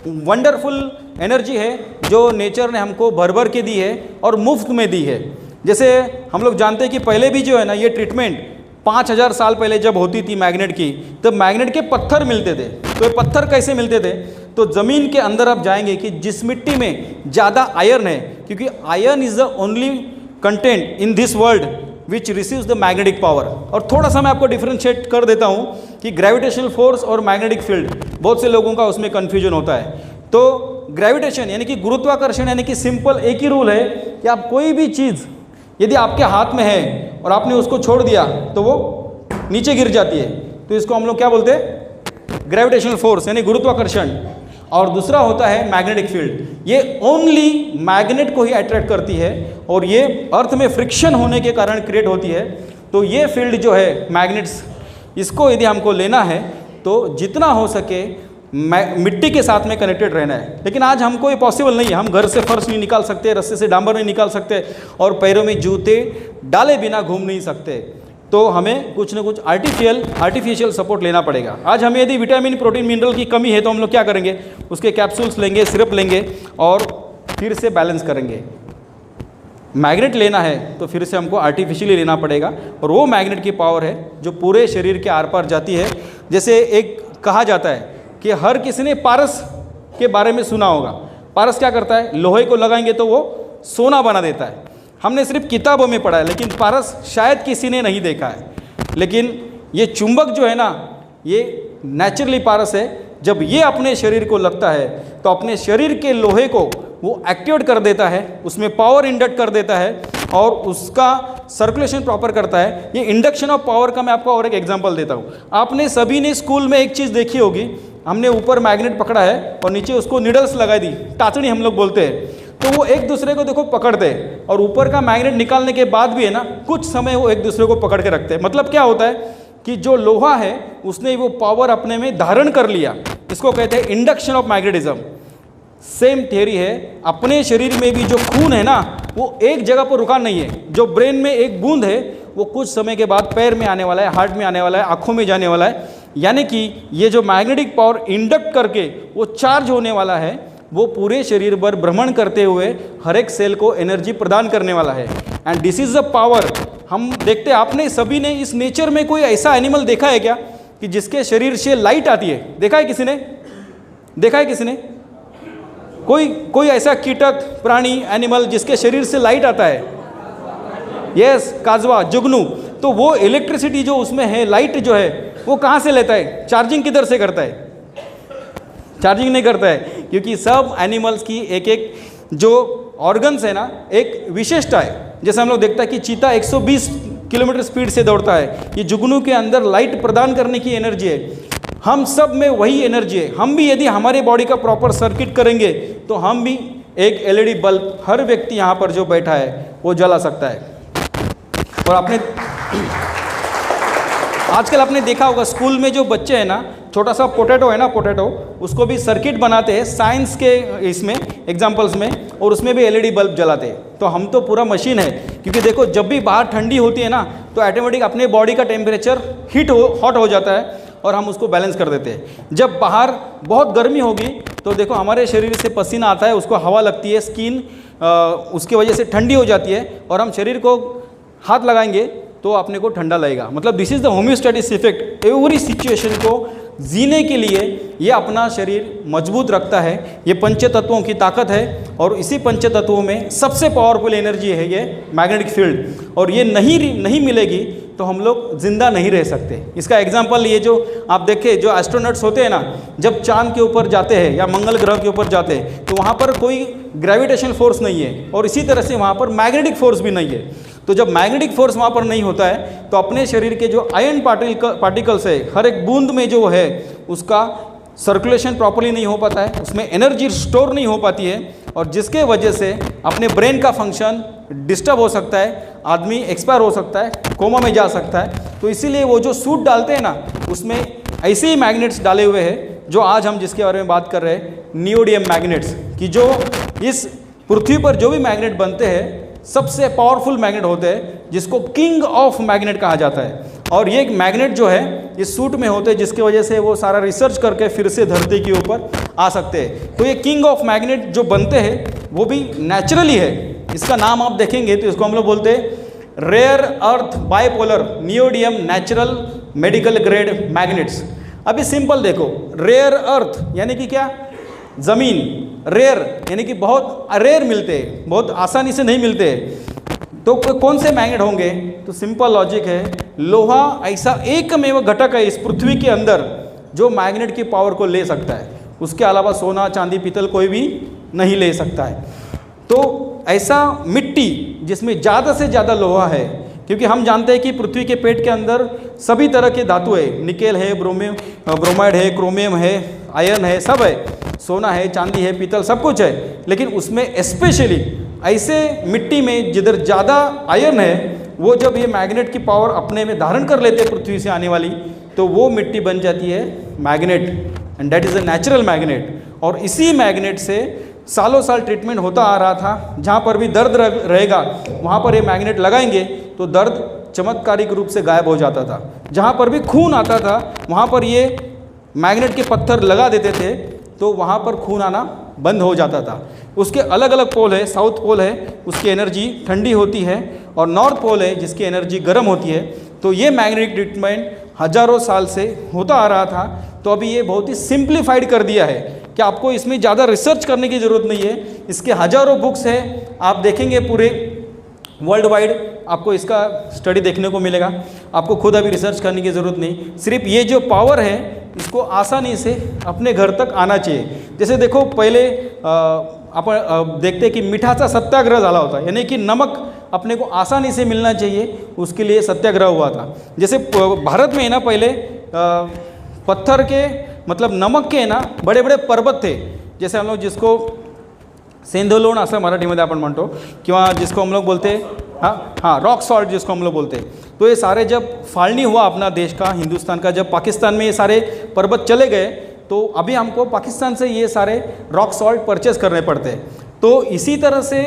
वंडरफुल एनर्जी है जो नेचर ने हमको भर भर के दी है और मुफ्त में दी है। जैसे हम लोग जानते हैं कि पहले भी जो है ना ये ट्रीटमेंट 5000 साल पहले जब होती थी मैग्नेट की तब मैग्नेट के पत्थर मिलते थे। तो ये पत्थर कैसे मिलते थे? तो ज़मीन के अंदर आप जाएंगे कि जिस मिट्टी में ज़्यादा आयरन है, क्योंकि iron is the only content in this world which receives the magnetic power. और थोड़ा सा मैं आपको डिफ्रेंशिएट कर देता हूँ कि ग्रेविटेशनल फोर्स और मैग्नेटिक फील्ड, बहुत से लोगों का उसमें कन्फ्यूजन होता है। तो ग्रेविटेशन यानी कि गुरुत्वाकर्षण यानी कि सिंपल एक ही रूल है कि आप कोई भी चीज़ यदि आपके हाथ में है और आपने उसको छोड़ दिया तो वो नीचे गिर जाती है। तो इसको हम लोग क्या बोलते हैं? ग्रेविटेशनल फोर्स यानी गुरुत्वाकर्षण। और दूसरा होता है मैग्नेटिक फील्ड। ये ओनली मैग्नेट को ही अट्रैक्ट करती है और ये अर्थ में फ्रिक्शन होने के कारण क्रिएट होती है। तो ये फील्ड जो है मैग्नेट्स, इसको यदि हमको लेना है तो जितना हो सके मिट्टी के साथ में कनेक्टेड रहना है। लेकिन आज हमको ये पॉसिबल नहीं है। हम घर से फर्श नहीं निकाल सकते, रस्से से डांबर नहीं निकाल सकते और पैरों में जूते डाले बिना घूम नहीं सकते। तो हमें कुछ ना कुछ आर्टिफिशियल सपोर्ट लेना पड़ेगा। आज हमें यदि विटामिन, प्रोटीन, मिनरल की कमी है तो हम लोग क्या करेंगे? उसके कैप्सूल्स लेंगे, सिरप लेंगे और फिर से बैलेंस करेंगे। मैग्नेट लेना है तो फिर से हमको आर्टिफिशियली लेना पड़ेगा और वो मैग्नेट की पावर है जो पूरे शरीर के आर पार जाती है। जैसे एक कहा जाता है कि हर किसी ने पारस के बारे में सुना होगा। पारस क्या करता है, लोहे को लगाएंगे तो वो सोना बना देता है। हमने सिर्फ किताबों में पढ़ा है, लेकिन पारस शायद किसी ने नहीं देखा है। लेकिन ये चुंबक जो है ना, ये नेचुरली पारस है। जब ये अपने शरीर को लगता है तो अपने शरीर के लोहे को वो एक्टिवेट कर देता है, उसमें पावर इंडक्ट कर देता है और उसका सर्कुलेशन प्रॉपर करता है। ये इंडक्शन ऑफ पावर का मैं आपको और एक एग्जांपल देता हूँ। आपने सभी ने स्कूल में एक चीज़ देखी होगी, हमने ऊपर मैग्नेट पकड़ा है और नीचे उसको निडल्स लगा दी, टाचनी हम लोग बोलते हैं, तो वो एक दूसरे को देखो पकड़ते हैं और ऊपर का मैग्नेट निकालने के बाद भी है ना, कुछ समय वो एक दूसरे को पकड़ के रखते हैं। मतलब क्या होता है कि जो लोहा है उसने वो पावर अपने में धारण कर लिया, इसको कहते हैं induction of magnetism. Same theory है, अपने शरीर में भी जो खून है ना वो एक जगह पर रुका नहीं है। जो ब्रेन में एक बूंद है वो कुछ समय के बाद पैर में आने वाला है, हार्ट में आने वाला है, आँखों में जाने वाला है। यानी कि ये जो मैग्नेटिक पावर इंडक्ट करके वो चार्ज होने वाला है, वो पूरे शरीर पर भ्रमण करते हुए हर एक सेल को एनर्जी प्रदान करने वाला है। And this is the power. हम देखते हैं, आपने सभी ने इस नेचर में कोई ऐसा एनिमल देखा है क्या कि जिसके शरीर से लाइट आती है? देखा है किसी ने? देखा है किसी ने? कोई ऐसा कीटक, प्राणी, एनिमल जिसके शरीर से लाइट आता है? यस, काजवा, जुगनू। तो वो इलेक्ट्रिसिटी जो उसमें है, लाइट जो है, वो कहाँ से लेता है? चार्जिंग किधर से करता है? चार्जिंग नहीं करता है, क्योंकि सब एनिमल्स की एक एक जो ऑर्गन्स है ना, एक विशेषता है। जैसे हम लोग देखता है कि चीता 120 किलोमीटर स्पीड से दौड़ता है, ये जुगनू के अंदर लाइट प्रदान करने की एनर्जी है। हम सब में वही एनर्जी है। हम भी यदि हमारे बॉडी का प्रॉपर सर्किट करेंगे तो हम भी एक एलईडी बल्ब, हर व्यक्ति यहाँ पर जो बैठा है वो जला सकता है। और आपने आजकल आपने देखा होगा स्कूल में जो बच्चे हैं ना, छोटा सा पोटैटो है ना, पोटैटो, उसको भी सर्किट बनाते हैं साइंस के इसमें एग्जांपल्स में, और उसमें भी एलईडी बल्ब जलाते हैं। तो हम तो पूरा मशीन है, क्योंकि देखो जब भी बाहर ठंडी होती है ना तो ऑटोमेटिक अपने बॉडी का टेम्परेचर हॉट हो जाता है और हम उसको बैलेंस कर देते हैं। जब बाहर बहुत गर्मी होगी तो देखो हमारे शरीर से पसीना आता है, उसको हवा लगती है, स्किन उसकी वजह से ठंडी हो जाती है, और हम शरीर को हाथ लगाएंगे तो अपने को ठंडा लगेगा। मतलब this is the homeostatic effect. Every situation को जीने के लिए ये अपना शरीर मजबूत रखता है। ये पंच तत्वों की ताकत है, और इसी पंच तत्वों में सबसे पावरफुल एनर्जी है ये मैग्नेटिक फील्ड। और ये नहीं मिलेगी तो हम लोग जिंदा नहीं रह सकते। इसका एग्जांपल ये जो आप देखें, जो एस्ट्रोनॉट्स होते हैं ना, जब चांद के ऊपर जाते हैं या मंगल ग्रह के ऊपर जाते हैं तो वहाँ पर कोई ग्रेविटेशनल फोर्स नहीं है, और इसी तरह से वहाँ पर मैग्नेटिक फोर्स भी नहीं है। तो जब मैग्नेटिक फोर्स वहाँ पर नहीं होता है तो अपने शरीर के जो आयन पार्टिकल्स है, हर एक बूंद में जो है उसका सर्कुलेशन प्रॉपर्ली नहीं हो पाता है, उसमें एनर्जी स्टोर नहीं हो पाती है, और जिसके वजह से अपने ब्रेन का फंक्शन डिस्टर्ब हो सकता है, आदमी एक्सपायर हो सकता है, कोमा में जा सकता है। तो इसीलिए वो जो सूट डालते हैं ना, उसमें ऐसे ही मैग्नेट्स डाले हुए हैं जो आज हम जिसके बारे में बात कर रहे हैं, नियोडियम मैग्नेट्स, कि जो इस पृथ्वी पर जो भी मैग्नेट बनते हैं सबसे पावरफुल मैग्नेट होते हैं, जिसको किंग ऑफ मैग्नेट कहा जाता है। और ये मैग्नेट जो है इस सूट में होते हैं, जिसकी वजह से वो सारा रिसर्च करके फिर से धरती के ऊपर आ सकते हैं। तो ये किंग ऑफ मैग्नेट जो बनते हैं वो भी नेचुरली है। इसका नाम आप देखेंगे तो इसको हम लोग बोलते हैं rare earth bipolar neodymium natural medical grade magnets. अभी सिंपल देखो, रेयर अर्थ यानी कि क्या? ज़मीन। रेयर यानी कि बहुत रेयर मिलते हैं, बहुत आसानी से नहीं मिलते। तो कौन से मैग्नेट होंगे? तो सिंपल लॉजिक है, लोहा ऐसा एकमेव घटक है इस पृथ्वी के अंदर जो मैग्नेट की पावर को ले सकता है। उसके अलावा सोना, चांदी, पीतल कोई भी नहीं ले सकता है। तो ऐसा मिट्टी जिसमें ज़्यादा से ज़्यादा लोहा है, क्योंकि हम जानते हैं कि पृथ्वी के पेट के अंदर सभी तरह के धातु है, निकेल है, ब्रोमाइड है, क्रोमियम है, आयरन है, सब है, सोना है, चांदी है, पीतल, सब कुछ है। लेकिन उसमें स्पेशली ऐसे मिट्टी में जिधर ज़्यादा आयरन है, वो जब ये मैग्नेट की पावर अपने में धारण कर लेते हैं पृथ्वी से आने वाली, तो वो मिट्टी बन जाती है magnet, and that is a natural magnet. और इसी मैग्नेट से सालों साल ट्रीटमेंट होता आ रहा था। जहाँ पर भी दर्द रहेगा वहाँ पर ये मैग्नेट लगाएंगे तो दर्द चमत्कारिक रूप से गायब हो जाता था। जहाँ पर भी खून आता था वहाँ पर ये मैग्नेट के पत्थर लगा देते थे तो वहाँ पर खून आना बंद हो जाता था। उसके अलग अलग पोल है, साउथ पोल है उसकी एनर्जी ठंडी होती है, और नॉर्थ पोल है जिसकी एनर्जी गर्म होती है। तो ये मैग्नेटिक ट्रीटमेंट हजारों साल से होता आ रहा था। तो अभी ये बहुत ही सिंप्लीफाइड कर दिया है कि आपको इसमें ज़्यादा रिसर्च करने की ज़रूरत नहीं है। इसके हज़ारों बुक्स हैं, आप देखेंगे पूरे वर्ल्ड वाइड आपको इसका स्टडी देखने को मिलेगा। आपको खुद अभी रिसर्च करने की ज़रूरत नहीं, सिर्फ ये जो पावर है इसको आसानी से अपने घर तक आना चाहिए। जैसे देखो पहले आपण देखते कि मिठाचा सत्याग्रह झाला होता, यानी कि नमक अपने को आसानी से मिलना चाहिए, उसके लिए सत्याग्रह हुआ था। जैसे भारत में है ना पहले पत्थर के मतलब नमक के ना बड़े बड़े पर्वत थे, जैसे हम लोग जिसको सेंधोलोण असं मराठीमध्ये आपण म्हणतो, किंवा जिसको हम लोग बोलते हाँ रॉक सॉल्ट जिसको हम लोग बोलते हैं। तो ये सारे जब फाड़नी हुआ अपना देश का, हिंदुस्तान का, जब पाकिस्तान में ये सारे पर्वत चले गए तो अभी हमको पाकिस्तान से ये सारे रॉक सॉल्ट परचेज करने पड़ते हैं। तो इसी तरह से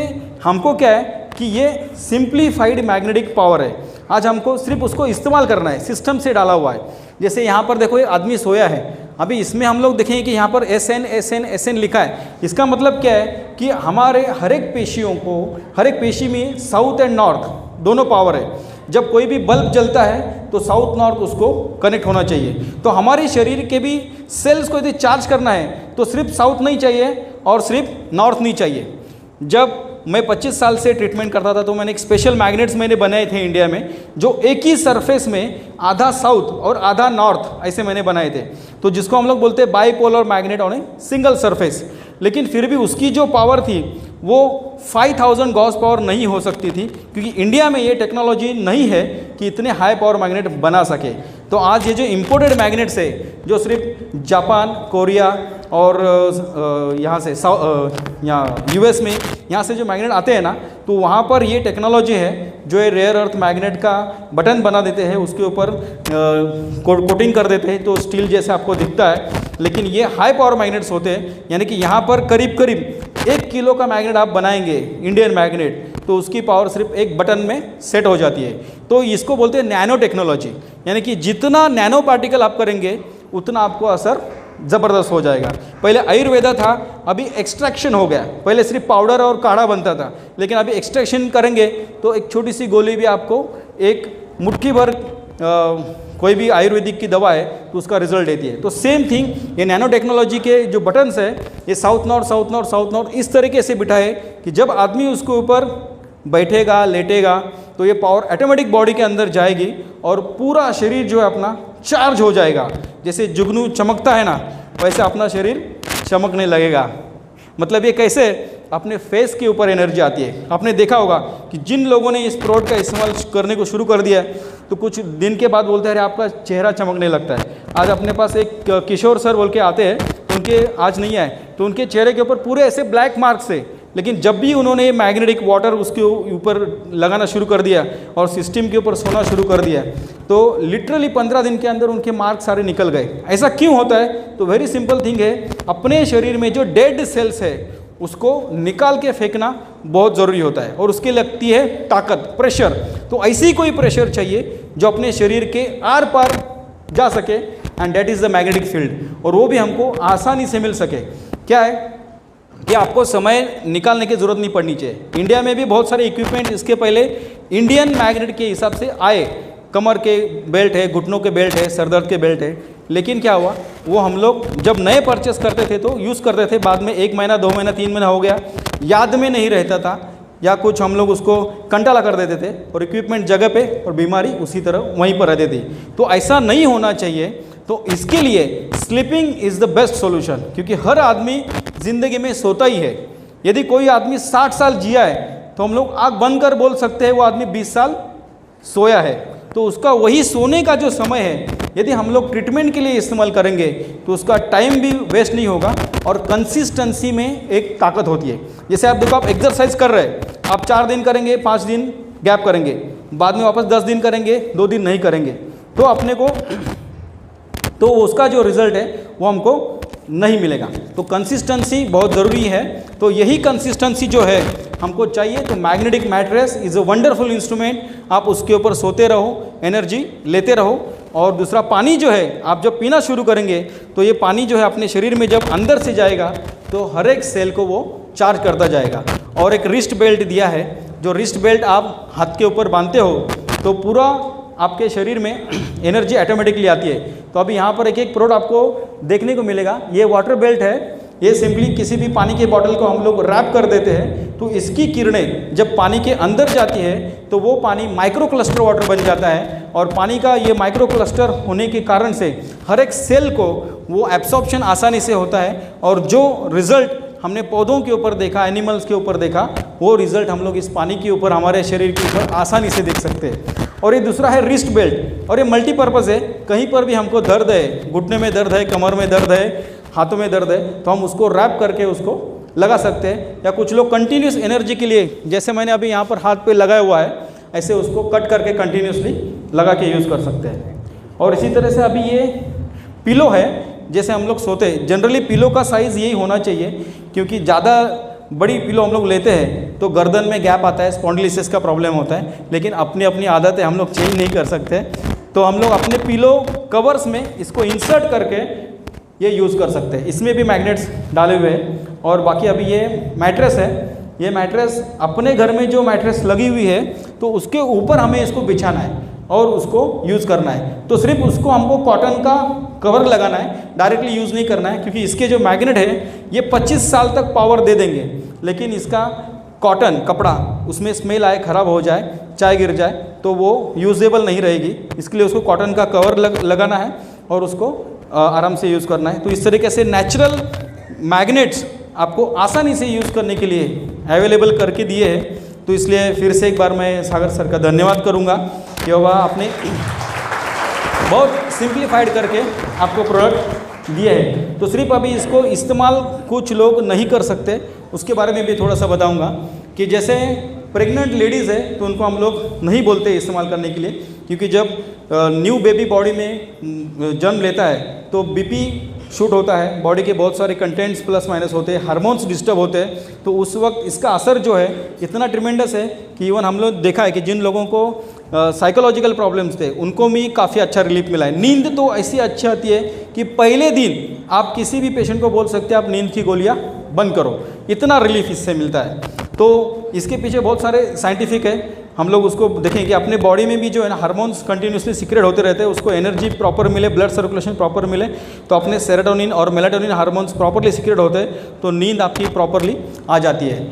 हमको क्या है कि ये सिंप्लीफाइड मैग्नेटिक पावर है, आज हमको सिर्फ उसको इस्तेमाल करना है, सिस्टम से डाला हुआ है। जैसे यहाँ पर देखो ये आदमी सोया है, अभी इसमें हम लोग देखेंगे कि यहाँ पर SN लिखा है। इसका मतलब क्या है कि हमारे हर एक पेशियों को, हर एक पेशी में साउथ एंड नॉर्थ दोनों पावर है। जब कोई भी बल्ब जलता है तो साउथ नॉर्थ उसको कनेक्ट होना चाहिए। तो हमारे शरीर के भी सेल्स को यदि चार्ज करना है तो सिर्फ साउथ नहीं चाहिए और सिर्फ नॉर्थ नहीं चाहिए। जब मैं 25 साल से ट्रीटमेंट करता था तो मैंने एक स्पेशल मैग्नेट्स मैंने बनाए थे इंडिया में, जो एक ही सरफेस में आधा साउथ और आधा नॉर्थ ऐसे मैंने बनाए थे। तो जिसको हम लोग बोलते हैं bipolar magnet on a single surface. लेकिन फिर भी उसकी जो पावर थी वो 5000 गॉस पावर नहीं हो सकती थी, क्योंकि इंडिया में ये टेक्नोलॉजी नहीं है कि इतने हाई पावर मैग्नेट बना सके। तो आज ये जो इम्पोर्टेड मैग्नेट्स है, जो सिर्फ जापान, कोरिया और यहाँ से यहाँ US में यहाँ से जो मैग्नेट आते हैं ना, तो वहाँ पर ये टेक्नोलॉजी है जो ये रेयर अर्थ मैग्नेट का बटन बना देते हैं, उसके ऊपर कोटिंग कर देते हैं तो स्टील जैसे आपको दिखता है। लेकिन ये हाई पावर मैग्नेट्स होते हैं, यानी कि यहाँ पर करीब करीब 1 किलो का मैग्नेट आप बनाएंगे इंडियन मैग्नेट, तो उसकी पावर सिर्फ एक बटन में सेट हो जाती है। तो इसको बोलते हैं नैनो टेक्नोलॉजी, यानी कि जितना नैनो पार्टिकल आप करेंगे उतना आपको असर ज़बरदस्त हो जाएगा। पहले आयुर्वेदा था, अभी एक्सट्रैक्शन हो गया। पहले सिर्फ पाउडर और काढ़ा बनता था, लेकिन अभी एक्सट्रैक्शन करेंगे तो एक छोटी सी गोली भी आपको एक मुट्ठी भर कोई भी आयुर्वेदिक की दवा है तो उसका रिजल्ट देती है। तो सेम थिंग ये नैनो टेक्नोलॉजी के जो बटन्स है, ये south north south north south north इस तरीके से बिठाए कि जब आदमी उसके ऊपर बैठेगा, लेटेगा, तो ये पावर ऑटोमेटिक बॉडी के अंदर जाएगी और पूरा शरीर जो है अपना चार्ज हो जाएगा। जैसे जुगनू चमकता है ना, वैसे अपना शरीर चमकने लगेगा। मतलब ये कैसे अपने फेस के ऊपर एनर्जी आती है। आपने देखा होगा कि जिन लोगों ने इस प्रोडक्ट का इस्तेमाल करने को शुरू कर दिया है तो कुछ दिन के बाद बोलते हैं अरे आपका चेहरा चमकने लगता है। आज अपने पास एक किशोर सर बोल के आते हैं, उनके आज नहीं आए, तो उनके चेहरे के ऊपर पूरे ऐसे ब्लैक मार्क्स थे, लेकिन जब भी उन्होंने मैग्नेटिक वाटर उसके ऊपर लगाना शुरू कर दिया और सिस्टम के ऊपर सोना शुरू कर दिया तो लिटरली 15 दिन के अंदर उनके मार्क्स सारे निकल गए। ऐसा क्यों होता है? तो वेरी सिंपल थिंग है, अपने शरीर में जो डेड सेल्स है उसको निकाल के फेंकना बहुत ज़रूरी होता है और उसके लगती है ताकत, प्रेशर। तो ऐसी कोई प्रेशर चाहिए जो अपने शरीर के आर पार जा सके, and that is the magnetic field, और वो भी हमको आसानी से मिल सके। क्या है कि आपको समय निकालने की ज़रूरत नहीं पड़नी चाहिए। इंडिया में भी बहुत सारे इक्विपमेंट इसके पहले इंडियन मैग्नेट के हिसाब से आए, कमर के बेल्ट है, घुटनों के बेल्ट है, सरदर्द के बेल्ट है, लेकिन क्या हुआ वो हम लोग जब नए परचेस करते थे तो यूज़ करते थे, बाद में 1 महीना 2 महीना 3 महीना हो गया, याद में नहीं रहता था या कुछ हम लोग उसको कंटाला कर देते थे और इक्विपमेंट जगह पे और बीमारी उसी तरह वहीं पर रहती थी। तो ऐसा नहीं होना चाहिए। तो इसके लिए sleeping is the best solution, क्योंकि हर आदमी ज़िंदगी में सोता ही है। यदि कोई आदमी 60 साल जिया है तो हम लोग आँख बंद कर बोल सकते हैं वो आदमी 20 साल सोया है। तो उसका वही सोने का जो समय है यदि हम लोग ट्रीटमेंट के लिए इस्तेमाल करेंगे तो उसका टाइम भी वेस्ट नहीं होगा और कंसिस्टेंसी में एक ताकत होती है। जैसे आप देखो, आप एक्सरसाइज कर रहे हैं, आप 4 दिन करेंगे, 5 दिन गैप करेंगे, बाद में वापस 10 दिन करेंगे, 2 दिन नहीं करेंगे, तो अपने को तो उसका जो रिजल्ट है वो हमको नहीं मिलेगा। तो कंसिस्टेंसी बहुत ज़रूरी है। तो यही कंसिस्टेंसी जो है हमको चाहिए। तो magnetic mattress is a wonderful instrument, आप उसके ऊपर सोते रहो, एनर्जी लेते रहो। और दूसरा, पानी जो है आप जब पीना शुरू करेंगे तो ये पानी जो है अपने शरीर में जब अंदर से जाएगा तो हर एक सेल को वो चार्ज करता जाएगा। और एक रिस्ट बेल्ट दिया है, जो रिस्ट बेल्ट आप हाथ के ऊपर बांधते हो तो पूरा आपके शरीर में एनर्जी ऑटोमेटिकली आती है। तो अभी यहाँ पर एक एक प्रोडक्ट आपको देखने को मिलेगा। ये वाटर बेल्ट है, ये सिंपली किसी भी पानी के बॉटल को हम लोग रैप कर देते हैं, तो इसकी किरणें जब पानी के अंदर जाती है तो वो पानी माइक्रो क्लस्टर वाटर बन जाता है, और पानी का ये माइक्रो क्लस्टर होने के कारण से हर एक सेल को वो एब्सॉर्प्शन आसानी से होता है, और जो रिज़ल्ट हमने पौधों के ऊपर देखा, एनिमल्स के ऊपर देखा, वो रिज़ल्ट हम लोग इस पानी के ऊपर, हमारे शरीर के ऊपर आसानी से देख सकते हैं। और ये दूसरा है रिस्ट बेल्ट, और ये मल्टीपर्पज़ है। कहीं पर भी हमको दर्द है, घुटने में दर्द है, कमर में दर्द है, हाथों में दर्द है, तो हम उसको रैप करके उसको लगा सकते हैं। या कुछ लोग कंटिन्यूस एनर्जी के लिए, जैसे मैंने अभी यहाँ पर हाथ पे लगाया हुआ है, ऐसे उसको कट करके कंटिन्यूसली लगा के यूज़ कर सकते हैं। और इसी तरह से अभी ये पिलो है, जैसे हम लोग सोते हैं, जनरली पिलो का साइज़ यही होना चाहिए, क्योंकि ज़्यादा बड़ी पिलो हम लोग लेते हैं तो गर्दन में गैप आता है, स्पॉन्डिलिसिस का प्रॉब्लम होता है। लेकिन अपनी अपनी आदत है, हम लोग चेंज नहीं कर सकते, तो हम लोग अपने पिलो कवर्स में इसको इंसर्ट करके ये यूज़ कर सकते हैं। इसमें भी मैग्नेट्स डाले हुए हैं। और बाकी अभी ये मैट्रेस है, ये मैट्रेस अपने घर में जो मैट्रेस लगी हुई है तो उसके ऊपर हमें इसको बिछाना है और उसको यूज़ करना है। तो सिर्फ उसको हमको कॉटन का कवर लगाना है, डायरेक्टली यूज़ नहीं करना है, क्योंकि इसके जो मैग्नेट है ये 25 साल तक पावर दे देंगे। लेकिन इसका कॉटन कपड़ा, उसमें स्मेल आए, ख़राब हो जाए, चाय गिर जाए, तो वो यूजेबल नहीं रहेगी। इसके लिए उसको कॉटन का कवर लगाना है और उसको आराम से यूज़ करना है। तो इस तरीके से नेचुरल मैग्नेट्स आपको आसानी से यूज़ करने के लिए अवेलेबल करके दिए हैं। तो इसलिए फिर से एक बार मैं सागर सर का धन्यवाद करूंगा कि वह आपने बहुत सिंप्लीफाइड करके आपको प्रोडक्ट दिए हैं। तो सिर्फ अभी इसको इस्तेमाल कुछ लोग नहीं कर सकते, उसके बारे में भी थोड़ा सा बताऊंगा कि जैसे प्रेग्नेंट लेडीज़ है तो उनको हम लोग नहीं बोलते इस्तेमाल करने के लिए, क्योंकि जब न्यू बेबी बॉडी में जन्म लेता है तो बीपी शूट होता है, बॉडी के बहुत सारे कंटेंट्स प्लस माइनस होते हैं, हार्मोन्स डिस्टर्ब होते हैं। तो उस वक्त इसका असर जो है इतना ट्रिमेंडस है कि इवन हम लोग देखा है कि जिन लोगों को साइकोलॉजिकल प्रॉब्लम्स थे उनको भी काफ़ी अच्छा रिलीफ मिला है। नींद तो ऐसी अच्छी आती है कि पहले दिन आप किसी भी पेशेंट को बोल सकते हैं आप नींद की गोलियां बंद करो, इतना रिलीफ इससे मिलता है। तो इसके पीछे बहुत सारे साइंटिफिक है, हम लोग उसको देखें कि अपने बॉडी में भी जो है ना हार्मोन्स कंटिन्यूसली सीक्रेट होते रहते हैं, उसको एनर्जी प्रॉपर मिले, ब्लड सर्कुलेशन प्रॉपर मिले, तो अपने सेरोटोनिन और मेलाटोनिन हार्मोन्स प्रॉपरली सीक्रेट होते हैं, तो नींद आपकी प्रॉपरली आ जाती है।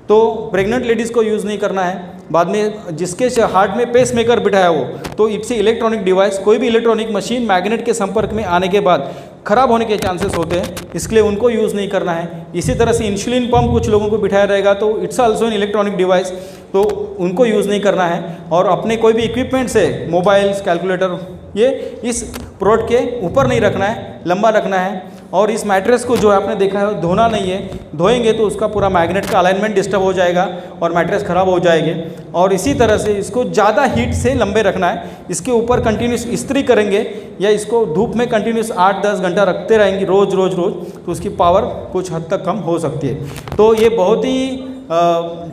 तो प्रेग्नेंट लेडीज़ को यूज़ नहीं करना है। बाद में जिसके हार्ट में पेस मेकर बिठाया हो, तो इससे इलेक्ट्रॉनिक डिवाइस, कोई भी इलेक्ट्रॉनिक मशीन मैग्नेट के संपर्क में आने के बाद खराब होने के चांसेस होते हैं, इसलिए उनको यूज़ नहीं करना है। इसी तरह से इंसुलिन पंप कुछ लोगों को बिठाया रहेगा तो it's also an electronic device, तो उनको यूज़ नहीं करना है। और अपने कोई भी इक्विपमेंट से मोबाइल्स, कैलकुलेटर, ये इस प्रोडक्ट के ऊपर नहीं रखना है, लंबा रखना है। और इस मैट्रेस को जो आपने देखा है धोना नहीं है, धोएंगे तो उसका पूरा मैग्नेट का अलाइनमेंट डिस्टर्ब हो जाएगा और मैट्रेस ख़राब हो जाएगी। और इसी तरह से इसको ज़्यादा हीट से लंबे रखना है, इसके ऊपर कंटिन्यूस इस्त्री करेंगे या इसको धूप में कंटिन्यूस 8-10 घंटा रखते रहेंगे रोज़, तो उसकी पावर कुछ हद तक कम हो सकती है। तो ये बहुत ही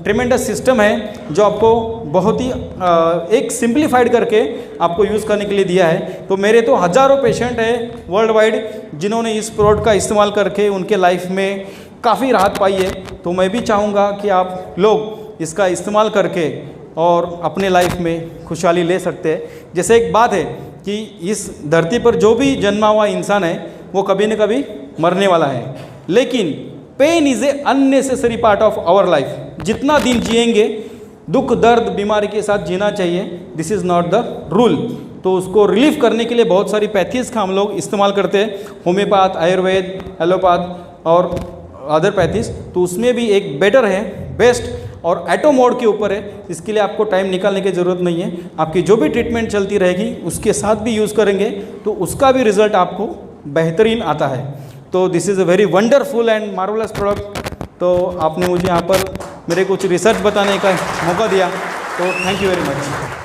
ट्रिमेंडस सिस्टम है जो आपको बहुत ही एक सिंप्लीफाइड करके आपको यूज़ करने के लिए दिया है। तो मेरे तो हज़ारों पेशेंट हैं वर्ल्ड वाइड जिन्होंने इस प्रोडक्ट का इस्तेमाल करके उनके लाइफ में काफ़ी राहत पाई है। तो मैं भी चाहूँगा कि आप लोग इसका इस्तेमाल करके और अपने लाइफ में खुशहाली ले सकते हैं। जैसे एक बात है कि इस धरती पर जो भी जन्मा हुआ इंसान है वो कभी न कभी मरने वाला है, लेकिन pain is a unnecessary part of our life. जितना दिन जिएंगे दुख, दर्द, बीमारी के साथ जीना चाहिए, this is not the rule. तो उसको रिलीफ करने के लिए बहुत सारी पैथीज़ का हम लोग इस्तेमाल करते हैं, होम्योपैथ, आयुर्वेद, एलोपैथ और अदर पैथीज़। तो उसमें भी एक बेटर है, बेस्ट और एटो मोड के ऊपर है। इसके लिए आपको टाइम निकालने की ज़रूरत नहीं है, आपकी जो भी ट्रीटमेंट चलती रहेगी उसके साथ भी यूज़ करेंगे तो उसका भी रिज़ल्ट आपको बेहतरीन आता है। तो this is a very wonderful and marvellous product. तो आपने मुझे यहाँ पर मेरे कुछ रिसर्च बताने का मौका दिया, तो थैंक यू वेरी मच।